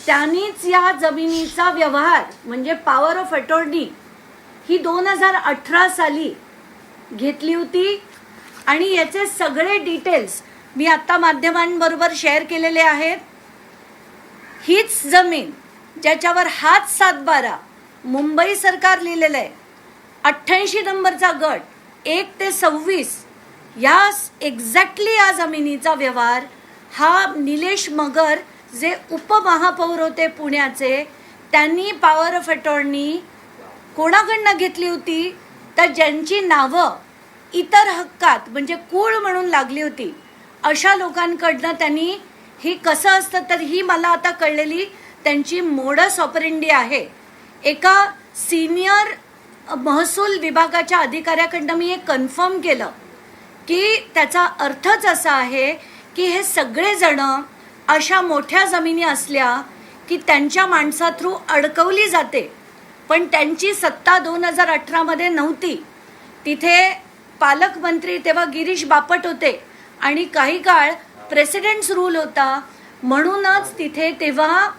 त्यांनीच या जमिनीचा व्यवहार म्हणजे पॉवर ऑफ अटॉर्नी ही 2018 साली घेतली होती आणि याचे सगळे डिटेल्स मी आता माध्यमांबरोबर शेअर केलेले आहेत. हीच जमीन ज्याच्यावर हाच 7/12 मुंबई सरकार लिहिलेलं आहे, 88 नंबरचा गट 1 ते 26 या एक्झॅक्टली या जमिनीचा व्यवहार हा निलेश मगर जे उपमहापौर होते पुण्याचे, त्यांनी पॉवर ऑफ अटॉर्नी कोणाकडनं घेतली होती तर ज्यांची नावं इतर हक्कात म्हणजे कूळ म्हणून लागली होती अशा लोकांकडनं त्यांनी. ही कसं असतं तर ही मला आता कळलेली त्यांची मोडस ऑपरेंडी आहे. एका सिनियर महसूल विभागाच्या अधिकाऱ्याकडनं मी हे कन्फर्म केलं की त्याचा अर्थच असा आहे की हे सगळेजण अशा मोठ्या जमिनी असल्या की त्यांच्या माणसा थ्रू अडकवली जाते, पण त्यांची सत्ता 2018 नव्हती. तिथे पालकमंत्री तेव्हा गिरीश बापट होते आणि काही काळ प्रेसिडेंट्स रूल होता, म्हणूनच तिथे तेव्हा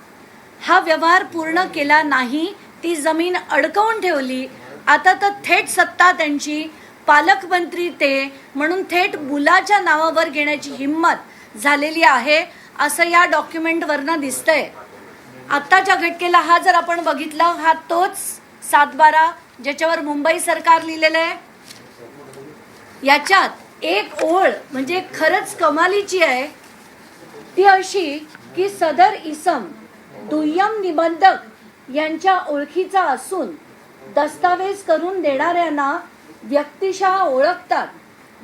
हा व्यवहार पूर्ण केला नाही, ती जमीन अडकवून ठेवली. आता तर थेट सत्ता त्यांची पालकमंत्री ते म्हणून थेट मुलाच्या नावावर घेण्याची हिंमत झालेली आहे असं या डॉक्युमेंटवरनं दिसतंय. आत्ताच्या घटनेला हा जर आपण बघितला, हा तोच 7/12 ज्याच्यावर मुंबई सरकार लिहिलेलं आहे. याच्यात एक ओळ म्हणजे खरंच कमालीची आहे, ती अशी की सदर इसम दुय्यम निबंधक यांच्या ओळखीचा असून दस्तावेज करून देणाऱ्यांना व्यक्तिशः ओळखतात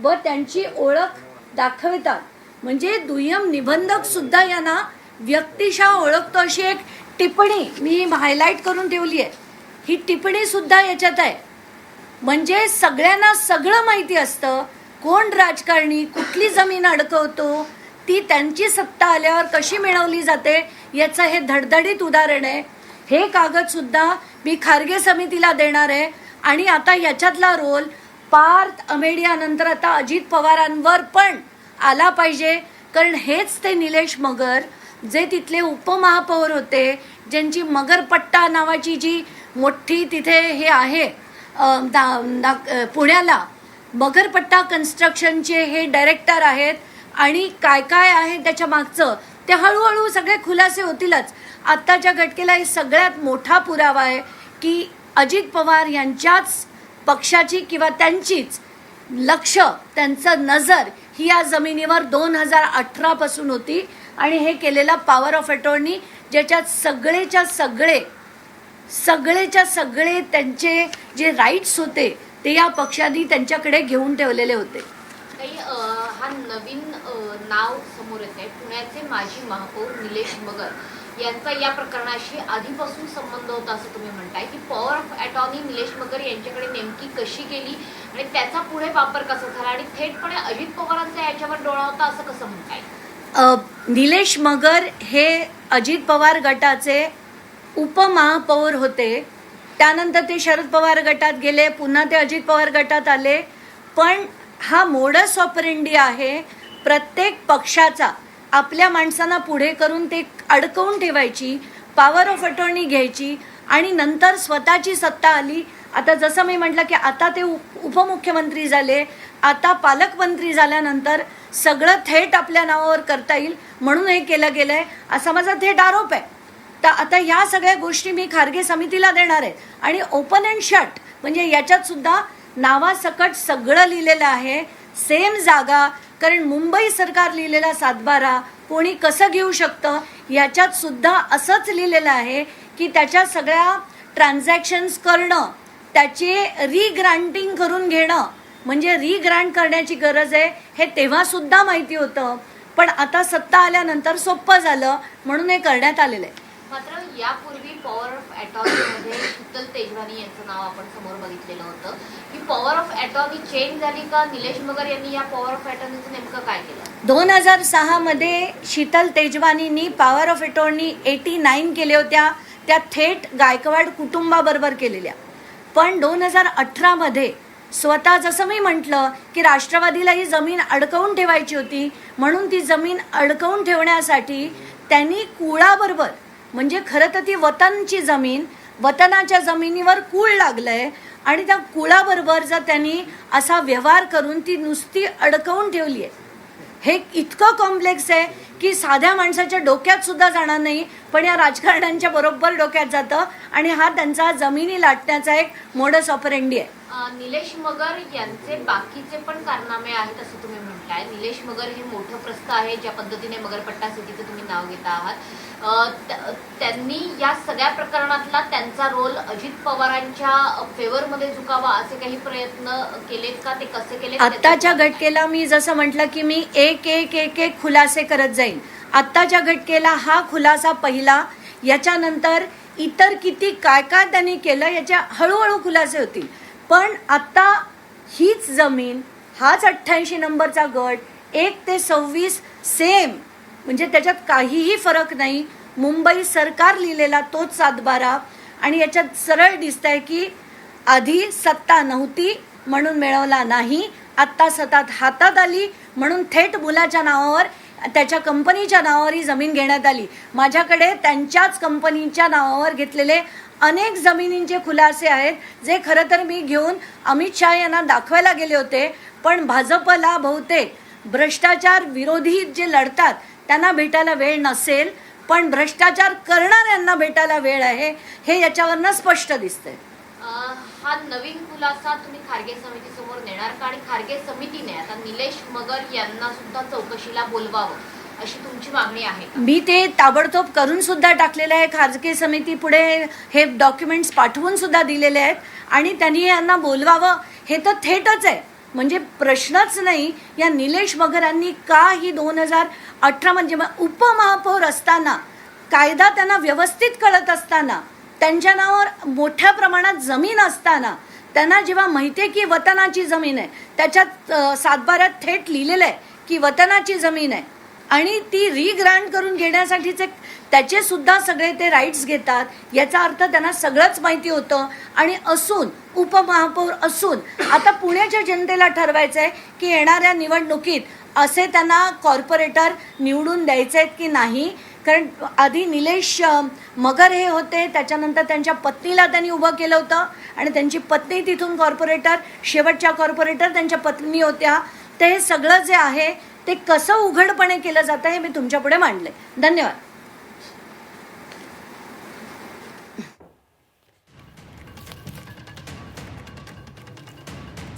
व त्यांची ओळख दाखवतात. म्हणजे दुय्यम निबंधक सुद्धा यांना व्यक्तिशः ओळखतो अशी एक टिप्पणी मी हायलाईट करून ठेवली आहे. ही टिप्पणी सुद्धा याच्यात आहे. म्हणजे सगळ्यांना सगळं माहिती असतं, कोण राजकारणी कुठली जमीन अडकवतो, ती त्यांची सत्ता आल्यावर कशी मिळवली जाते याचं हे धडधडीत उदाहरण आहे. हे कागद सुद्धा मी खारगे समितीला देणार आहे आणि आता याच्यातला रोल पार्थ अमेडियानंतर आता अजित पवारांवर पण आला पाहिजे, कारण हेच ते निलेश मगर जे तिथले उपमहापौर होते, ज्यांची मगरपट्टा नावाची जी मोठी तिथे हे आहे पुण्याला मगरपट्टा कन्स्ट्रक्शनचे हे डायरेक्टर आहेत आणि काय काय आहे त्याच्या मागचं ते हळूहळू सगळे खुलासे होतीलच. आत्ताच्या घटनेला हे सगळ्यात मोठा पुरावा आहे की अजित पवार यांच्याच पक्षाची किंवा त्यांचीच लक्ष त्यांचं नजर ही या जमिनीवर 2018 पासून होती आणि हे केलेला पॉवर ऑफ अटॉर्नी ज्याच्यात सगळेच्या सगळे त्यांचे जे राईट्स होते ते या पक्षांनी त्यांच्याकडे घेऊन ठेवलेले होते. हा नवीन नाव समोर येत आहे. पुण्याचे माजी महापौर निलेश मगर यांचा या प्रकरणाशी आधीपासून संबंध होता असं तुम्ही म्हणताय की पॉवर ऑफ अटॉर्नी निलेश मगर यांच्याकडे नेमकी कशी गेली आणि त्याचा पुढे वापर कसा झाला आणि थेटपणे अजित पवारांचा याच्यावर डोळा होता असं कसं म्हणताय? निलेश मगर हे अजित पवार गटाचे उपमहापौर होते, त्यानंतर ते शरद पवार गटात गेले, पुन्हा ते अजित पवार गटात आले. पण हा मोडस ऑपरेंडी आहे प्रत्येक पक्षाचा, आपल्या माणसांना पुढे करून ते अडकवून ठेवायची, पॉवर ऑफ अटॉर्नी घ्यायची आणि नंतर स्वतःची सत्ता आली. आता जसं मी म्हटलं की आता ते उपमुख्यमंत्री झाले, आता पालकमंत्री झाल्यानंतर सगळं थेट आपल्या नावावर करता येईल म्हणून हे केलं गेलं आहे असा माझा थेट आरोप आहे. तर आता या सगळ्या गोष्टी मी खारगे समितीला देणार आहे आणि ओपन अँड शट म्हणजे याच्यात सुद्धा नावासकट सगळं लिहिलेलं आहे, सेम जागा. कारण मुंबई सरकार लिहिलेला 7/12 कोणी कसं घेऊ शकतं याच्यात सुद्धा असंच लिहिलेलं आहे की त्याच्या सगळ्या ट्रान्झॅक्शन्स करणं, त्याचे रिग्रांटिंग करून घेणं म्हणजे रिग्रांट करण्याची गरज आहे हे तेव्हा सुद्धा माहिती होतं, पण आता सत्ता आल्यानंतर सोपं झालं म्हणून हे करण्यात आलेलं आहे. मात्र यापूर्वी पॉवर ऑफ अटॉर्नीमध्ये शीतल तेजवानी यांचं नाव आपण समोर बघितलेलं होतं की पॉवर ऑफ अटॉर्नी चेंज झाली का? निलेश मगर यांनी या पॉवर ऑफ अटॉर्नीचं नेमकं काय केलं? 2006 शीतल तेजवानींनी पॉवर ऑफ अटॉर्नी 89 केल्या होत्या, त्या थेट गायकवाड कुटुंबाबरोबर केलेल्या. पण 2018 स्वतः जसं मी म्हटलं की राष्ट्रवादीला ही जमीन अडकवून ठेवायची होती म्हणून ती जमीन अडकवून ठेवण्यासाठी त्यांनी कुळाबरोबर म्हणजे खरं तर ती वतनची जमीन, वतनाच्या जमिनीवर कूळ लागलंय आणि त्या कुळाबरोबर जर त्यांनी असा व्यवहार करून ती नुसती अडकवून ठेवली आहे. हे इतकं कॉम्प्लेक्स आहे की साध्या माणसाच्या डोक्यात सुद्धा जाणार नाही, पण या राजकारण्यांच्या बरोबर डोक्यात जातं आणि हा त्यांचा जमिनी लाटण्याचा एक मोडस ऑपरेंडी आहे. निलेश मगर यांचे बाकीचे पण कारनामे आहेत असं तुम्ही म्हणताय. निलेश मगर हे मोठं प्रस्थ आहे, ज्या पद्धतीने मगरपट्टा सिटीचं तुम्ही नाव घेता आहात. त्यांनी या सगळ्या प्रकरणातला त्यांचा रोल अजित पवारांच्या फेवरमध्ये झुकावा असे काही प्रयत्न केलेत का? ते कसे केले? आत्ताच्या घटकेला मी जसं म्हटलं की मी एक एक एक एक खुलासे करत जाईन. आत्ताच्या घटकेला हा खुलासा पहिला, याच्यानंतर इतर किती काय काय त्यांनी केलं याच्या हळूहळू खुलासे होतील. पण आत्ता हीच जमीन, हाच 88 नंबरचा गट 1 ते 26 सेम, म्हणजे त्याच्यात काहीही फरक नाही. मुंबई सरकार लिहिलेला तोच 7/12 आणि याच्यात सरळ दिसतंय की आधी सत्ता नव्हती म्हणून मिळवला नाही, आत्ता सत्ता हातात आली म्हणून थेट मुलाच्या नावावर, त्याच्या कंपनीच्या नावावर ही जमीन घेण्यात आली. माझ्याकडे त्यांच्याच कंपनीच्या नावावर घेतलेले अनेक जमिनींचे खुलासे आहेत, जे खरं तर मी घेऊन अमित शहा यांना दाखवायला गेले होते. पण भाजपला बहुतेक भ्रष्टाचार विरोधी जे लढतात त्यांना भेटायला वेळ नसेल, पण भ्रष्टाचार करणाऱ्यांना भेटायला वेळ आहे, हे याच्यावरनं स्पष्ट दिसतंय. हा नवीन खुलासा तुम्ही खारगे समितीसमोर नेणार का? आणि खारगे समितीने आता निलेश मगर यांना सुद्धा चौकशीला बोलवावं अशी तुमची मागणी आहे का? मी ते ताबडतोब करून सुद्धा टाकलेलं आहे. खारगे समिती पुढे हे डॉक्युमेंट्स पाठवून सुद्धा दिलेले आहेत आणि त्यांनी यांना बोलवावं हे तर थेटच आहे. म्हणजे प्रश्नच नाही. या निलेश मगरांनी का ही 2018 म्हणजे उपमहापौर असताना, कायदा त्यांना व्यवस्थित कळत असताना, त्यांच्या नावावर मोठ्या प्रमाणात जमीन असताना, त्यांना जेव्हा माहिती आहे की वतनाची जमीन आहे, त्याच्यात 7/12 थेट लिहिलेलं आहे की वतनाची जमीन आहे आणि ती रिग्रांट करून घेण्यासाठीचे त्याचे सुद्धा सगळे ते राईट्स घेतात, याचा अर्थ त्यांना सगळंच माहिती होतं. आणि असून उपमहापौर असून आता पुण्याच्या जनतेला ठरवायचं आहे की येणाऱ्या निवडणुकीत असे त्यांना कॉर्पोरेटर निवडून द्यायचे आहेत की नाही. कारण आधी निलेश मगर हे होते, त्याच्यानंतर त्यांच्या पत्नीला त्यांनी उभं केलं होतं आणि त्यांची पत्नी तिथून कॉर्पोरेटर, शेवटच्या कॉर्पोरेटर त्यांच्या पत्नी होत्या. ते हे सगळं जे आहे ते कसं उघडपणे केलं जातं हे मी तुमच्यापुढे मांडले. धन्यवाद.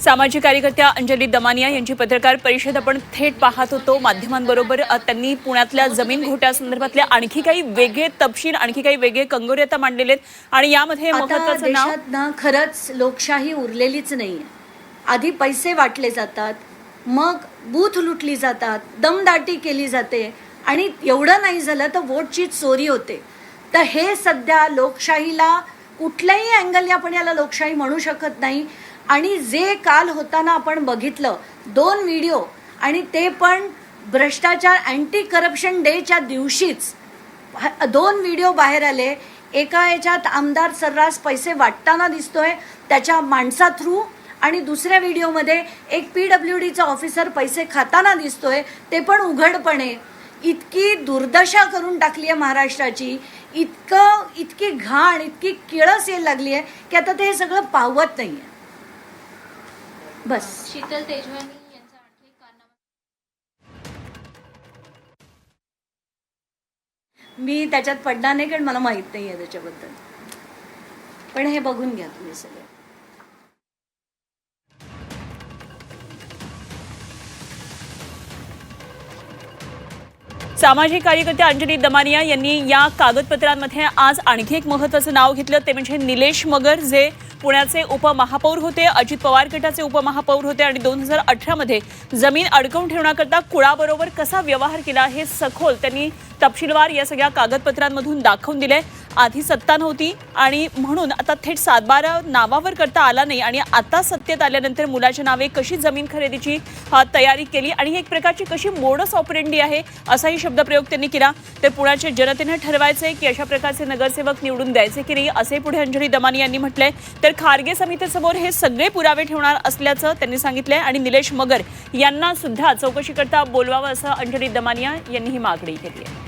सामाजिक कार्यकर्त्या अंजली दमानिया यांची पत्रकार परिषद आपण थेट पाहत होतो माध्यमांबरोबर. त्यांनी पुण्यातल्या जमीन घोटाळ्यासंदर्भातले आणखी काही वेगळे तपशील, आणखी काही वेगळे कंगोरे आता मांडलेले आहेत आणि यामध्ये महत्त्वाचं नाव, देशात ना खरंच लोकशाही उरलेलीच नाहीये. आधी पैसे वाटले जातात, मग बूथ लुटली जातात, दमदाटी केली जाते आणि एवढं नाही झालं तर वोटची चोरी होते. तर हे सध्या लोकशाहीला कुठल्याही अँगलने आपण याला लोकशाही म्हणू शकत नाही. आणि जे काल होताना आपण बघितलं 2 व्हिडिओ, आणि ते पण भ्रष्टाचार अँटी करप्शन डेच्या दिवशीच 2 व्हिडिओ बाहेर आले. एका याच्यात आमदार सर्रास पैसे वाटताना दिसतोय त्याच्या माणसा थ्रू, आणि दुसऱ्या व्हिडिओमध्ये एक PWDचा ऑफिसर पैसे खाताना दिसतोय, ते पण उघडपणे. इतकी दुर्दशा करून टाकली आहे महाराष्ट्राची, इतकी घाण, इतकी किळस यायला लागली आहे की आता ते सगळं पावत नाही आहे. बस. शीतल तेजवानी यांचा आणखी एक कारनामा, मी त्याच्यात पडणार नाही कारण मला माहित नाही आहे त्याच्याबद्दल, पण हे बघून घ्या तुम्ही सगळे. सामाजिक कार्यकर्त्या अंजली दमानिया यांनी या कागदपत्रांमध्ये आज आणखी एक महत्त्वाचं नाव घेतलं, ते म्हणजे निलेश मगर, जे पुण्याचे उपमहापौर होते, अजित पवार गटाचे उपमहापौर होते आणि 2018 मध्ये जमीन अडकवून ठेवण्याकरता कुळाबरोबर कसा व्यवहार केला हे सखोल त्यांनी तपशीलवार या सगळ्या कागदपत्रांमधून दाखवून दिले. आधी सत्ता नव्हती आणि म्हणून आता थेट 7/12 नावावर करता आला नाही आणि आता सत्तेत आल्यानंतर मुलाच्या नावे कशी जमीन खरेदीची तयारी केली आणि ही एक प्रकारची कशी मोडस ऑपरेंडी आहे असाही शब्दप्रयोग त्यांनी केला. तर पुण्याच्या जनतेने ठरवायचे की अशा प्रकारचे नगरसेवक निवडून द्यायचे की नाही, असे पुढे अंजली दमानिया यांनी म्हटलंय. तर खारगे समितीसमोर हे सगळे पुरावे ठेवणार असल्याचं त्यांनी सांगितलंय आणि निलेश मगर यांना सुद्धा चौकशीकरता बोलवावं असं अंजली दमानिया यांनी ही मागणी केली आहे.